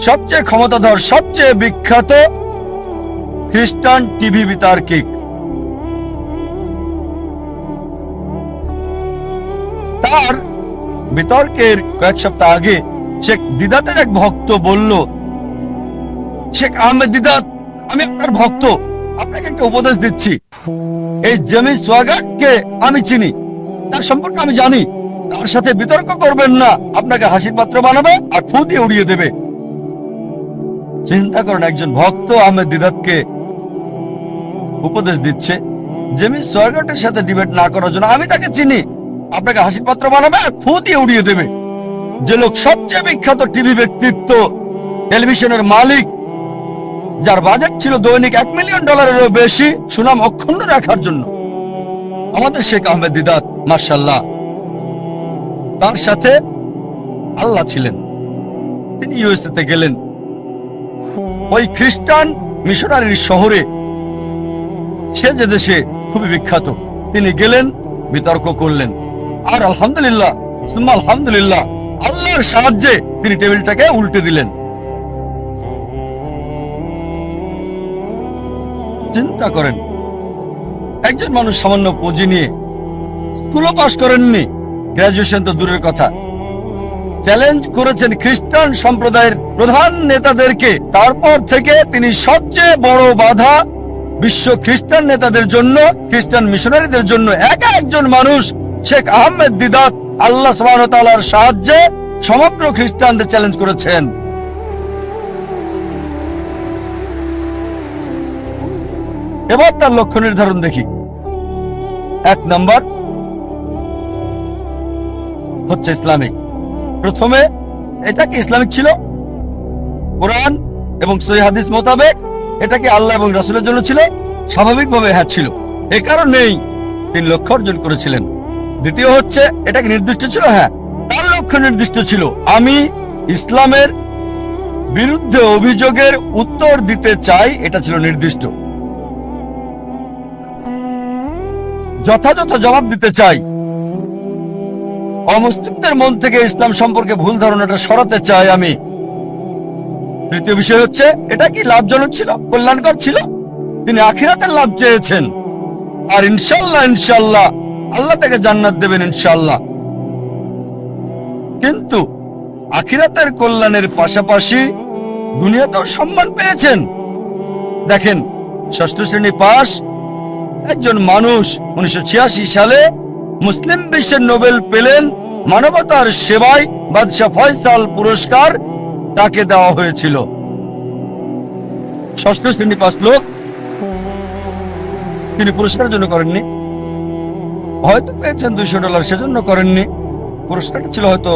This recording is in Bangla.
সবচেয়ে ক্ষমতাধর, সবচেয়ে বিখ্যাত খ্রিস্টান টিভি বিতার্কিক। তার বিতর্কের কয়েক সপ্তাহ আগে শেখ দিদাতের এক ভক্ত বলল, শেখ আহমেদ দিদাত, আমি আপনার ভক্ত, আপনাকে একটা উপদেশ দিচ্ছি। এই জেমি সোয়াগাটকে আমি চিনি, তার সম্পর্কে আমি জানি, তার সাথে বিতর্ক করবেন না, আপনাকে হাসির পাত্র বানাবে আর ফু দিয়ে উড়িয়ে দেবে। চিন্তা করেন, একজন ভক্ত আহমেদ দিদাতকে উপদেশ দিচ্ছে জেমি সোয়াগাটের সাথে ডিবেট না করার জন্য। আমি তাকে চিনি, আপনাকে হাসির পাত্র বানাবে আর ফু দিয়ে উড়িয়ে দেবে। যে লোক সবচেয়ে বিখ্যাত টিভি ব্যক্তিত্ব, টেলিভিশনের মালিক, যার বাজেট ছিল দৈনিক $1 মিলিয়ন বেশি সুনাম অক্ষুণ্ণ রাখার জন্য, আমাদের শেখ আহমেদ দিদাত, মাশাআল্লাহ, তার সাথে আল্লাহ ছিলেন। তিনি ইউএসএ তে গেলেন, ওই খ্রিস্টান মিশনারির শহরে, সে যে দেশে খুবই বিখ্যাত, তিনি গেলেন, বিতর্ক করলেন, আর আলহামদুলিল্লাহ সুম্মা আলহামদুলিল্লাহ, আল্লাহর সাহায্যে তিনি টেবিলটাকে উল্টে দিলেন। চিন্তা করেন, একজন মানুষ সামান্য পুঁজি নিয়ে, স্কুলও পাশ করেননি, গ্রাজুয়েশন তো দূরের কথা, চ্যালেঞ্জ করেছেন খ্রিস্টান সম্প্রদায়ের প্রধান নেতাদেরকে। তারপর থেকে তিনি সবচেয়ে বড় বাধা বিশ্ব খ্রিস্টান নেতাদের জন্য, খ্রিস্টান মিশনারিদের জন্য। একা একজন মানুষ, শেখ আহমেদ দিদাত, আল্লাহ সুবহানাহু ওয়া তাআলার সাহায্যে সমগ্র খ্রিস্টানদের চ্যালেঞ্জ করেছেন। এবার তার লক্ষ্য নির্ধারণ দেখি। 1 নম্বর হচ্ছে ইসলামিক। প্রথমে এটা কি ইসলামিক ছিল? কোরআন এবং সহিহ হাদিস মোতাবেক এটা কি আল্লাহ এবং রাসূলের জন্য ছিল? স্বাভাবিকভাবে হ্যাঁ ছিল, এ কারণেই তিনি লক্ষ্য অর্জন করেছিলেন। দ্বিতীয় হচ্ছে, এটা কি নির্দিষ্ট ছিল? হ্যাঁ, তার লক্ষ্য নির্দিষ্ট ছিল, আমি ইসলামের বিরুদ্ধে অভিযোগের উত্তর দিতে চাই, এটা ছিল নির্দিষ্ট। যথাযথ জবাব দিতে চাই, অমুসলিমদের মন থেকে ইসলাম সম্পর্কে ভুল ধারণাটা সরাতে চাই আমি। তৃতীয় বিষয় হচ্ছে, এটা কি লাভজনক ছিল, কল্যাণকর ছিল? তিনি আখিরাতের লাভ চেয়েছেন, আর ইনশাআল্লাহ ইনশাআল্লাহ আল্লাহ তাকে জান্নাত দেবেন ইনশাআল্লাহ। কিন্তু আখিরাতের কল্যাণের পাশাপাশি দুনিয়াতেও সম্মান পেয়েছেন। দেখেন, 6ষ্ঠ শ্রেণী পাস একজন মানুষ 1986 সালে মুসলিম বিশ্বের নোবেল পেলেন মানবতার সেবায়, বাদশাহ ফয়সাল পুরস্কার তাকে দেওয়া হয়েছিল। 6ষ্ঠ শ্রেণী পাস লোক, তিনি পুরস্কারের জন্য করেননি, হয়তো পেয়েছেন $200, সেজন্য করেননি। পুরস্কারটা ছিল হয়তো